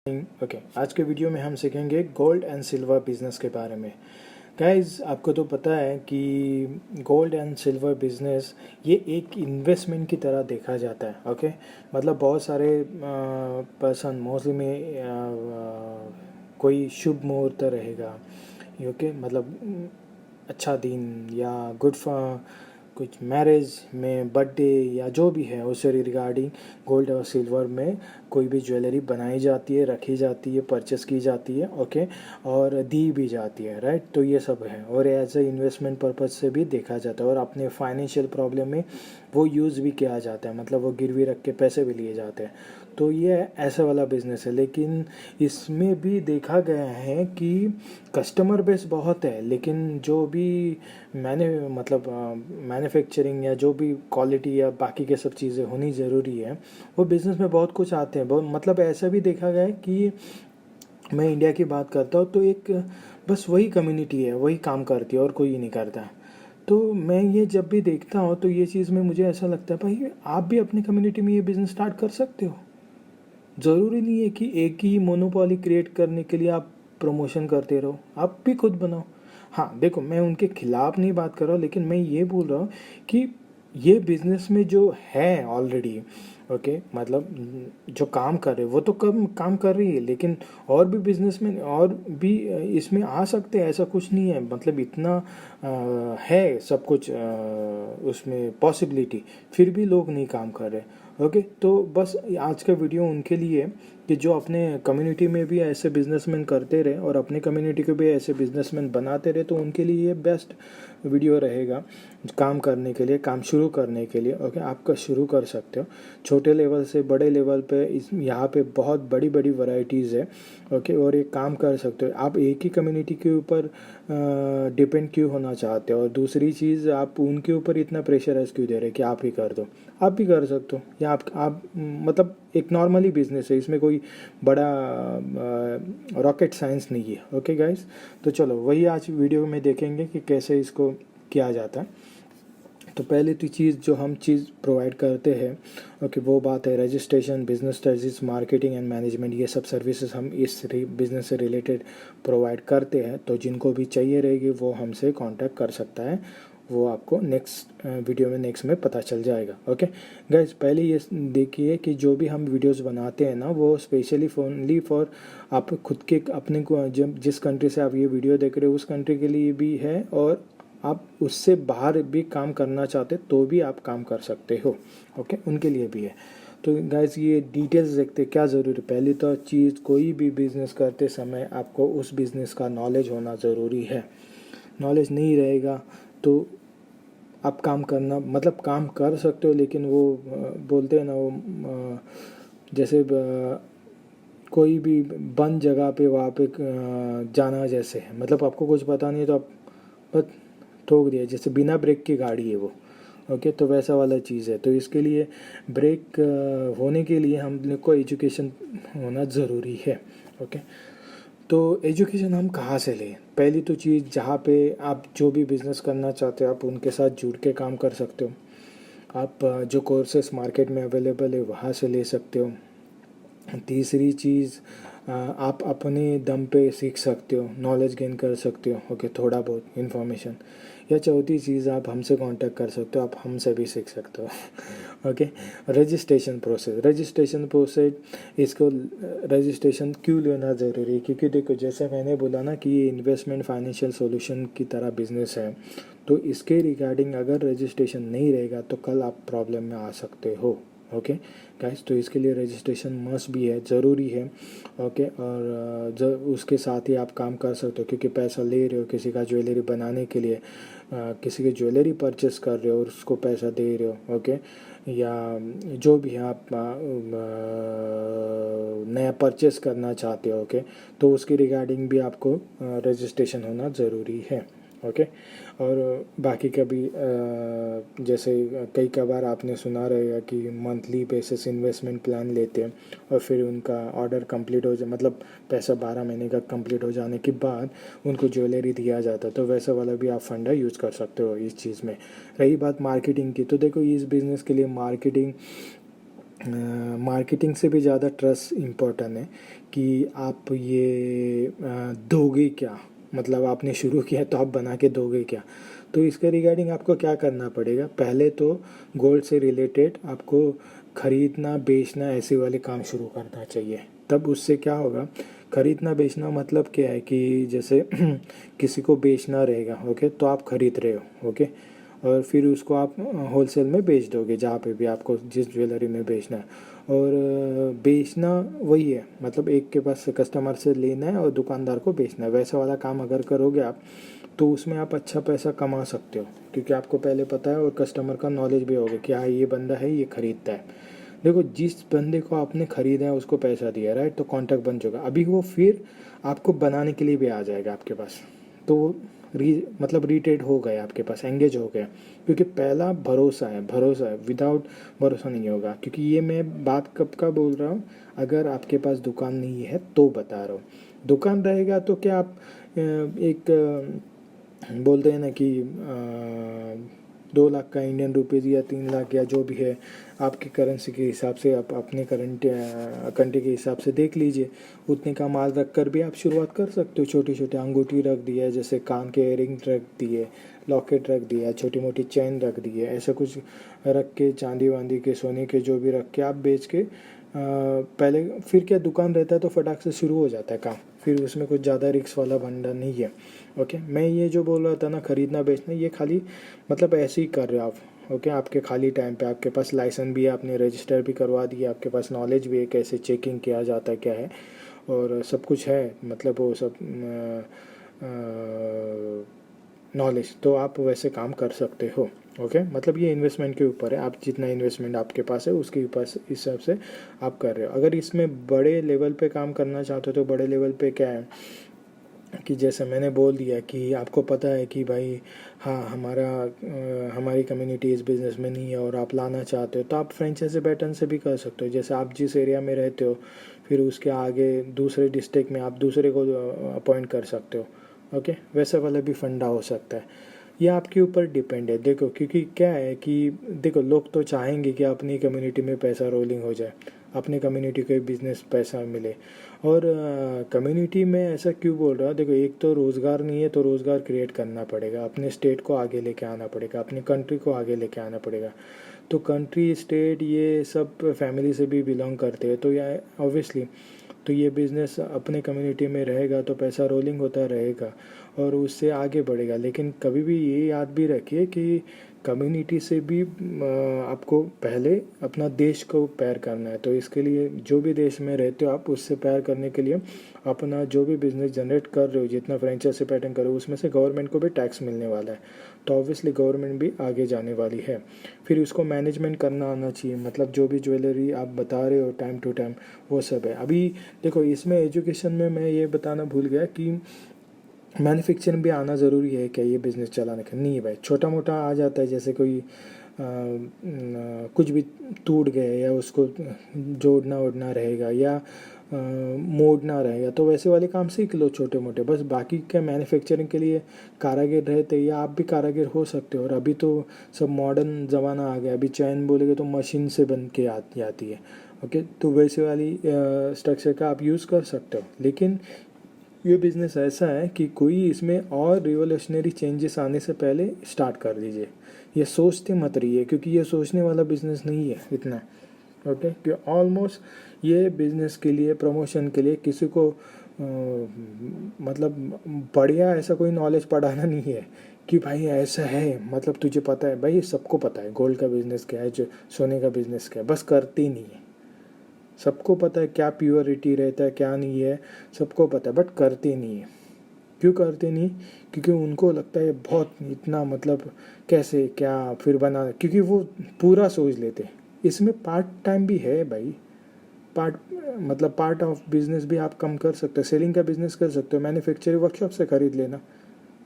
Okay आज के video में हम सीखेंगे गोल्ड एंड सिल्वर बिजनेस के बारे में। गाइस, आपको तो पता है कि गोल्ड एंड सिल्वर बिजनेस ये एक इन्वेस्टमेंट की तरह देखा जाता है। ओके मतलब बहुत सारे पर्सन मोस्टली में कोई शुभ मुहूर्त रहेगा। ओके मतलब अच्छा दिन या गुड फॉर कुछ मैरिज में, बर्थडे या जो भी है उससे रिगार्डिंग गोल्ड और सिल्वर में कोई भी ज्वेलरी बनाई जाती है, रखी जाती है, परचेस की जाती है। ओके और दी भी जाती है, राइट। तो ये सब है और एज ए इन्वेस्टमेंट पर्पज से भी देखा जाता है और अपने फाइनेंशियल प्रॉब्लम में वो यूज़ भी किया जाता है, मतलब वो गिरवी रख के पैसे भी लिए जाते हैं। तो ये ऐसा वाला बिजनेस है, लेकिन इसमें भी देखा गया है कि कस्टमर बेस बहुत है, लेकिन जो भी मैन्युफैक्चरिंग या जो भी क्वालिटी या बाकी के सब चीज़ें होनी ज़रूरी है, वो बिज़नेस में बहुत कुछ आते हैं। बहुत मतलब ऐसा भी देखा गया है कि मैं इंडिया की बात करता हूँ तो एक बस वही कम्युनिटी है, वही काम करती है और कोई नहीं करता। तो मैं ये जब भी देखता हूँ तो ये चीज़ में मुझे ऐसा लगता है भाई आप भी अपनी कम्युनिटी में ये बिज़नेस स्टार्ट कर सकते हो। ज़रूरी नहीं है कि एक ही मोनोपोली क्रिएट करने के लिए आप प्रमोशन करते रहो, आप भी खुद बनाओ। हाँ देखो, मैं उनके खिलाफ़ नहीं बात कर रहा हूँ, लेकिन मैं ये बोल रहा हूँ कि ये बिज़नेस में जो है ऑलरेडी, ओके मतलब जो काम कर रहे वो तो कम काम कर रही है, लेकिन और भी बिजनेसमैन और भी इसमें आ सकते हैं। ऐसा कुछ नहीं है, मतलब इतना है सब कुछ उसमें पॉसिबिलिटी, फिर भी लोग नहीं काम कर रहे। ओके तो बस आज का वीडियो उनके लिए कि जो अपने कम्युनिटी में भी ऐसे बिजनेसमैन करते रहे और अपने कम्युनिटी को भी ऐसे बिजनेसमैन बनाते रहे, तो उनके लिए ये बेस्ट वीडियो रहेगा काम करने के लिए, काम शुरू करने के लिए। ओके आपका शुरू कर सकते हो छोटे लेवल से बड़े लेवल पे। इस यहाँ पे बहुत बड़ी बड़ी वैरायटीज़ है। ओके और एक काम कर सकते हो आप, एक ही कम्युनिटी के ऊपर डिपेंड क्यों होना चाहते हो, और दूसरी चीज़ आप उनके ऊपर इतना प्रेशराइज क्यों दे रहे कि आप ही कर दो। आप भी कर सकते हो, या आप मतलब एक नॉर्मली बिजनेस है, इसमें कोई बड़ा रॉकेट साइंस नहीं है। ओके गाइस, तो चलो वही आज वीडियो में देखेंगे कि कैसे इसको किया जाता है। तो पहले तो चीज़ जो हम चीज़ प्रोवाइड करते हैं, ओके वो बात है registration, business strategies, marketing and management. ये सब सर्विसेज हम इस बिजनेस से रिलेटेड प्रोवाइड करते हैं। तो जिनको भी चाहिए रहेगी वो हमसे कांटेक्ट कर सकता है, वो आपको नेक्स्ट वीडियो में नेक्स्ट में पता चल जाएगा। ओके गाइज, पहले ये देखिए कि जो भी हम वीडियोस बनाते हैं ना, वो स्पेशली ओनली फॉर आप खुद के अपने को, जब जिस कंट्री से आप ये वीडियो देख रहे हो उस कंट्री के लिए भी है, और आप उससे बाहर भी काम करना चाहते तो भी आप काम कर सकते हो। ओके उनके लिए भी है। तो गाइस ये डिटेल्स देखते क्या ज़रूरी। पहली तो चीज़, कोई भी बिज़नेस करते समय आपको उस बिज़नेस का नॉलेज होना ज़रूरी है। नॉलेज नहीं रहेगा तो आप काम करना मतलब काम कर सकते हो, लेकिन वो बोलते हैं ना वो जैसे कोई भी बंद जगह पे वहाँ पे जाना जैसे है, मतलब आपको कुछ पता नहीं है तो आप बस ठोक दिया, जैसे बिना ब्रेक की गाड़ी है वो। ओके तो वैसा वाला चीज़ है। तो इसके लिए ब्रेक होने के लिए हम लोग को एजुकेशन होना ज़रूरी है। ओके तो एजुकेशन हम कहाँ से लें? पहली तो चीज़, जहाँ पे आप जो भी बिज़नेस करना चाहते हो आप उनके साथ जुड़ के काम कर सकते हो। आप जो कोर्सेस मार्केट में अवेलेबल है वहाँ से ले सकते हो। तीसरी चीज़, आप अपने दम पे सीख सकते हो, नॉलेज गेन कर सकते हो। ओके थोड़ा बहुत इन्फॉर्मेशन। या चौथी चीज़, आप हमसे कांटेक्ट कर सकते हो, आप हमसे भी सीख सकते हो। ओके रजिस्ट्रेशन प्रोसेस इसको रजिस्ट्रेशन क्यों लेना ज़रूरी है? क्योंकि देखो, जैसे मैंने बोला ना कि ये इन्वेस्टमेंट फाइनेंशियल सॉल्यूशन की तरह बिजनेस है, तो इसके रिगार्डिंग अगर रजिस्ट्रेशन नहीं रहेगा तो कल आप प्रॉब्लम में आ सकते हो। ओके गाइस, तो इसके लिए रजिस्ट्रेशन मस्ट भी है, ज़रूरी है। ओके और उसके साथ ही आप काम कर सकते हो, क्योंकि पैसा ले रहे हो किसी का ज्वेलरी बनाने के लिए, किसी की ज्वेलरी परचेस कर रहे हो और उसको पैसा दे रहे हो। ओके या जो भी आप नया परचेस करना चाहते हो, ओके तो उसके रिगार्डिंग भी आपको रजिस्ट्रेशन होना ज़रूरी है। ओके और बाकी कभी जैसे कई बार आपने सुना रहेगा कि मंथली बेसिस इन्वेस्टमेंट प्लान लेते हैं और फिर उनका ऑर्डर कंप्लीट हो जाए, मतलब पैसा 12 महीने का कंप्लीट हो जाने के बाद उनको ज्वेलरी दिया जाता है। तो वैसा वाला भी आप फंडा यूज़ कर सकते हो इस चीज़ में। रही बात मार्केटिंग की, तो देखो इस बिज़नेस के लिए मार्केटिंग मार्केटिंग से भी ज़्यादा ट्रस्ट इम्पोर्टेंट है कि आप ये दोगे क्या, मतलब आपने शुरू किया तो आप बना के दोगे क्या। तो इसके रिगार्डिंग आपको क्या करना पड़ेगा, पहले तो गोल्ड से रिलेटेड आपको खरीदना बेचना ऐसे वाले काम शुरू करना चाहिए। तब उससे क्या होगा, खरीदना बेचना मतलब क्या है कि जैसे किसी को बेचना रहेगा, ओके, तो आप खरीद रहे हो, ओके, और फिर उसको आप होलसेल में बेच दोगे जहाँ पे भी आपको जिस ज्वेलरी में बेचना है। और बेचना वही है, मतलब एक के पास से कस्टमर से लेना है और दुकानदार को बेचना है, वैसा वाला काम अगर करोगे आप तो उसमें आप अच्छा पैसा कमा सकते हो, क्योंकि आपको पहले पता है और कस्टमर का नॉलेज भी होगा कि हाँ ये बंदा है, ये खरीदता है। देखो, जिस बंदे को आपने खरीदा है उसको पैसा दिया, राइट, तो कॉन्टैक्ट बन चुका, अभी वो फिर आपको बनाने के लिए भी आ जाएगा आपके पास, तो मतलब रिटेड हो गए आपके पास, एंगेज हो गए, क्योंकि पहला भरोसा है, भरोसा है, विदाउट भरोसा नहीं होगा। क्योंकि ये मैं बात कब का बोल रहा हूँ, अगर आपके पास दुकान नहीं है तो बता रहा हूँ। दुकान रहेगा तो क्या आप एक बोलते हैं ना कि 2 लाख का इंडियन रुपीज़ या 3 लाख या जो भी है आपकी करेंसी के हिसाब से, आप अपने करंट कंट्री के हिसाब से देख लीजिए, उतने का माल रख कर भी आप शुरुआत कर सकते हो। छोटी छोटी अंगूठी रख दिया, जैसे कान के इयरिंग रख दिए, लॉकेट रख दिया, छोटी मोटी चेन रख दी है, ऐसा कुछ रख के, चांदी वांदी के, सोने के जो भी रख के आप बेच के पहले, फिर क्या दुकान रहता है तो फटाक से शुरू हो जाता है काम, फिर उसमें कुछ ज़्यादा रिक्स वाला भंडा नहीं है। ओके, मैं ये जो बोल रहा था ना, खरीदना बेचना, ये खाली मतलब ऐसे ही कर रहे हो आप। ओके, आपके खाली टाइम पे आपके पास लाइसेंस भी है, आपने रजिस्टर भी करवा दिया, आपके पास नॉलेज भी है कैसे चेकिंग किया जाता है क्या है, और सब कुछ है, मतलब वो सब नॉलेज, तो आप वैसे काम कर सकते हो। ओके, मतलब ये इन्वेस्टमेंट के ऊपर है, आप जितना इन्वेस्टमेंट आपके पास है उसके ऊपर हिसाब से आप कर रहे हो। अगर इसमें बड़े लेवल पे काम करना चाहते हो तो बड़े लेवल पे क्या है कि जैसे मैंने बोल दिया कि आपको पता है कि भाई हाँ हमारी कम्युनिटी इस बिज़नेस में नहीं है और आप लाना चाहते हो, तो आप फ्रेंचाइजी पैटर्न से भी कर सकते हो। जैसे आप जिस एरिया में रहते हो, फिर उसके आगे दूसरे डिस्ट्रिक्ट में आप दूसरे को अपॉइंट कर सकते हो। ओके, वैसा वाला भी फंडा हो सकता है। ये आपके ऊपर डिपेंड है, देखो, क्योंकि क्या है कि देखो, लोग तो चाहेंगे कि अपनी कम्युनिटी में पैसा रोलिंग हो जाए, अपनी कम्युनिटी को बिजनेस पैसा मिले। और कम्युनिटी में ऐसा क्यों बोल रहा हूँ, देखो, एक तो रोज़गार नहीं है तो रोज़गार क्रिएट करना पड़ेगा, अपने स्टेट को आगे लेके आना पड़ेगा, अपनी कंट्री को आगे लेके आना पड़ेगा। तो कंट्री, स्टेट, ये सब फैमिली से भी बिलोंग करते हैं, तो यह ऑब्वियसली तो ये बिज़नेस अपने कम्युनिटी में रहेगा तो पैसा रोलिंग होता रहेगा और उससे आगे बढ़ेगा। लेकिन कभी भी ये याद भी रखिए कि कम्युनिटी से भी आपको पहले अपना देश को प्यार करना है। तो इसके लिए जो भी देश में रहते हो आप, उससे प्यार करने के लिए अपना जो भी बिज़नेस जनरेट कर रहे हो, जितना फ्रेंचाइजी पैटर्न कर रहे हो, उसमें से गवर्नमेंट को भी टैक्स मिलने वाला है, तो ऑब्वियसली गवर्नमेंट भी आगे जाने वाली है। फिर उसको मैनेजमेंट करना आना चाहिए, मतलब जो भी ज्वेलरी आप बता रहे हो टाइम टू टाइम, वो सब है। अभी देखो, इसमें एजुकेशन में मैं ये बताना भूल गया कि मैन्युफैक्चरिंग भी आना ज़रूरी है क्या ये बिज़नेस चलाने का, नहीं भाई, छोटा मोटा आ जाता है, जैसे कोई कुछ भी टूट गए या उसको जोड़ना वोड़ना रहेगा या मोड़ना रहेगा, तो वैसे वाले काम सीख लो छोटे मोटे, बस। बाकी क्या मैन्युफैक्चरिंग के लिए कारागिर रहते या आप भी कारागिर हो सकते हो। और अभी तो सब मॉडर्न ज़माना आ गया, अभी चैन बोलेगे तो मशीन से बन के आती है। ओके, तो वैसे वाली स्ट्रक्चर का आप यूज़ कर सकते हो। लेकिन ये बिज़नेस ऐसा है कि कोई इसमें और रिवोल्यूशनरी चेंजेस आने से पहले स्टार्ट कर दीजिए, ये सोचते मत रहिए, क्योंकि ये सोचने वाला बिज़नेस नहीं है इतना। ओके, कि ऑलमोस्ट ये बिज़नेस के लिए, प्रमोशन के लिए किसी को मतलब बढ़िया ऐसा कोई नॉलेज पढ़ाना नहीं है कि भाई ऐसा है, मतलब तुझे पता है, भाई सबको पता है गोल्ड का बिज़नेस क्या है, जो सोने का बिज़नेस क्या है, बस करते नहीं है। सबको पता है क्या प्योरिटी रहता है क्या नहीं है, सबको पता है, बट करते नहीं है। क्यों करते नहीं? क्योंकि उनको लगता है बहुत इतना, मतलब कैसे क्या फिर बना, क्योंकि वो पूरा सोच लेते हैं। इसमें पार्ट टाइम भी है भाई, पार्ट मतलब पार्ट ऑफ बिजनेस भी आप कम कर सकते हो, सेलिंग का बिजनेस कर सकते हो, मैन्युफैक्चरिंग वर्कशॉप से खरीद लेना,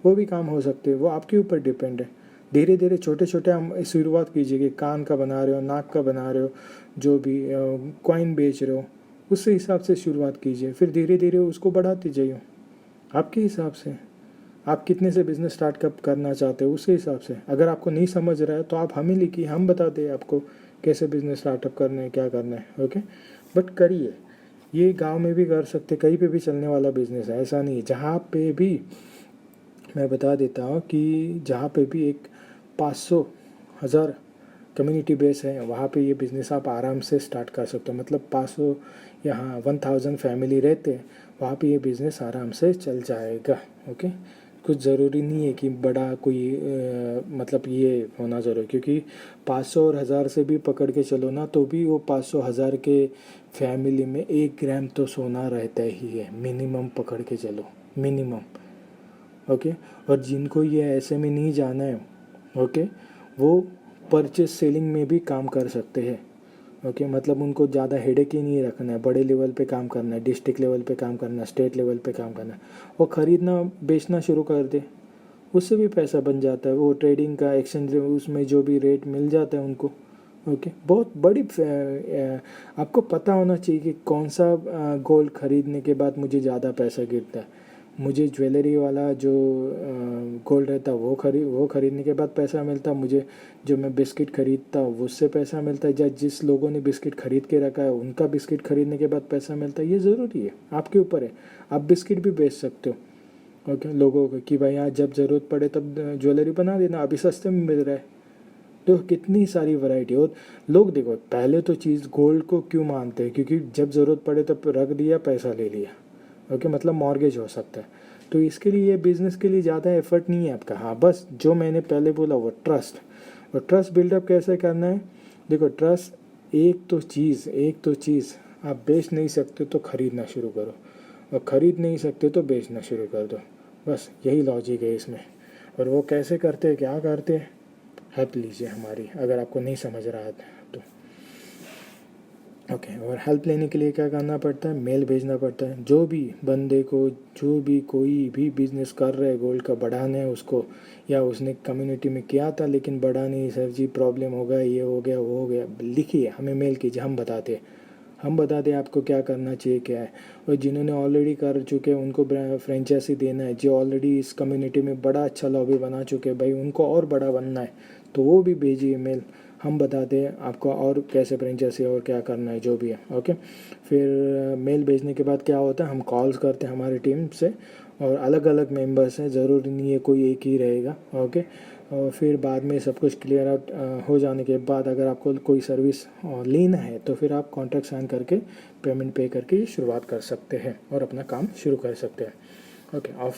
वो भी काम हो सकते हैं, वो आपके ऊपर डिपेंड है। धीरे धीरे छोटे छोटे हम शुरुआत कीजिए कि कान का बना रहे हो, नाक का बना रहे हो, जो भी कॉइन बेच रहे हो, उससे हिसाब से शुरुआत कीजिए, फिर धीरे धीरे उसको बढ़ाते जाइए आपके हिसाब से। आप कितने से बिज़नेस स्टार्ट कब करना चाहते हो उसके हिसाब से। अगर आपको नहीं समझ रहा है तो आप हमें लिखिए, हम बता दें आपको कैसे बिज़नेस स्टार्टअप करना है, क्या करना है। ओके, बट करिए, ये गांव में भी कर सकते, कहीं पे भी चलने वाला बिज़नेस है, ऐसा नहीं है। जहाँ पे भी मैं बता देता हूँ कि जहाँ पे भी एक 500 हज़ार कम्युनिटी बेस है, वहाँ पे ये बिज़नेस आप आराम से स्टार्ट कर सकते हो। मतलब 500 यहाँ 1000 फैमिली रहते हैं, वहाँ पे ये बिज़नेस आराम से चल जाएगा। ओके, कुछ ज़रूरी नहीं है कि बड़ा कोई मतलब ये होना ज़रूरी, क्योंकि 500 और 1000 से भी पकड़ के चलो ना, तो भी वो 500 हज़ार के फैमिली में 1 ग्राम तो सोना रहता ही है, मिनिमम पकड़ के चलो, मिनिमम। ओके, और जिनको ये ऐसे में नहीं जाना है, ओके, वो परचेज सेलिंग में भी काम कर सकते हैं। ओके, मतलब उनको ज़्यादा हेडेक ही नहीं रखना है, बड़े लेवल पे काम करना है, डिस्ट्रिक्ट लेवल पे काम करना है, स्टेट लेवल पे काम करना है। वो ख़रीदना बेचना शुरू कर दे, उससे भी पैसा बन जाता है। वो ट्रेडिंग का एक्सचेंज, उसमें जो भी रेट मिल जाता है उनको। ओके, बहुत बड़ी आपको पता होना चाहिए कि कौन सा गोल्ड खरीदने के बाद मुझे ज़्यादा पैसा गिरता है। मुझे ज्वेलरी वाला जो गोल्ड रहता है वो खरीदने के बाद पैसा मिलता है, मुझे जो मैं बिस्किट खरीदता हूँ उससे पैसा मिलता है, या जिस लोगों ने बिस्किट खरीद के रखा है उनका बिस्किट खरीदने के बाद पैसा मिलता है। ये ज़रूरी है, आपके ऊपर है। आप बिस्किट भी बेच सकते हो, ओके, लोगों को कि भाई आज जब ज़रूरत पड़े तब ज्वेलरी बना देना, अभी सस्ते में मिल रहा है। तो कितनी सारी वैरायटी। और लोग देखो, पहले तो चीज़ गोल्ड को क्यों मानते हैं, क्योंकि जब ज़रूरत पड़े तब रख दिया, पैसा ले लिया। ओके, मतलब मॉर्गेज हो सकता है। तो इसके लिए ये बिज़नेस के लिए ज़्यादा एफर्ट नहीं है आपका। हाँ, बस जो मैंने पहले बोला वो ट्रस्ट बिल्डअप कैसे करना है। देखो, ट्रस्ट एक तो चीज़ आप बेच नहीं सकते तो ख़रीदना शुरू करो, और ख़रीद नहीं सकते तो बेचना शुरू कर दो। बस यही लॉजिक है इसमें। और वो कैसे करते हैं, क्या करते हैं, हेल्प लीजिए हमारी, अगर आपको नहीं समझ रहा है तो। ओके, और हेल्प लेने के लिए क्या करना पड़ता है, मेल भेजना पड़ता है। जो भी बंदे को, जो भी कोई भी बिज़नेस कर रहे हैं गोल्ड का, बढ़ाना है उसको, या उसने कम्युनिटी में किया था लेकिन बढ़ा नहीं, सर जी प्रॉब्लम हो गया, ये हो गया, वो हो गया, लिखिए, हमें मेल कीजिए, हम बताते हैं आपको क्या करना चाहिए, क्या है। और जिन्होंने ऑलरेडी कर चुके हैं उनको फ्रेंचाइजी देना है। जो ऑलरेडी इस कम्युनिटी में बड़ा अच्छा लॉबी बना चुके हैं, भाई उनको और बड़ा बनना है, तो वो भी भेजिए मेल, हम बताते हैं आपको और कैसे फ्रेंचाइजी और क्या करना है, जो भी है। ओके, फिर मेल भेजने के बाद क्या होता है, हम कॉल्स करते हैं हमारी टीम से, और अलग अलग मेंबर्स हैं, ज़रूरी नहीं है कोई एक ही रहेगा। ओके, और फिर बाद में सब कुछ क्लियर आउट हो जाने के बाद, अगर आपको कोई सर्विस लेना है तो फिर आप कॉन्ट्रैक्ट साइन करके पेमेंट पे करके शुरुआत कर सकते हैं और अपना काम शुरू कर सकते हैं। Okay, of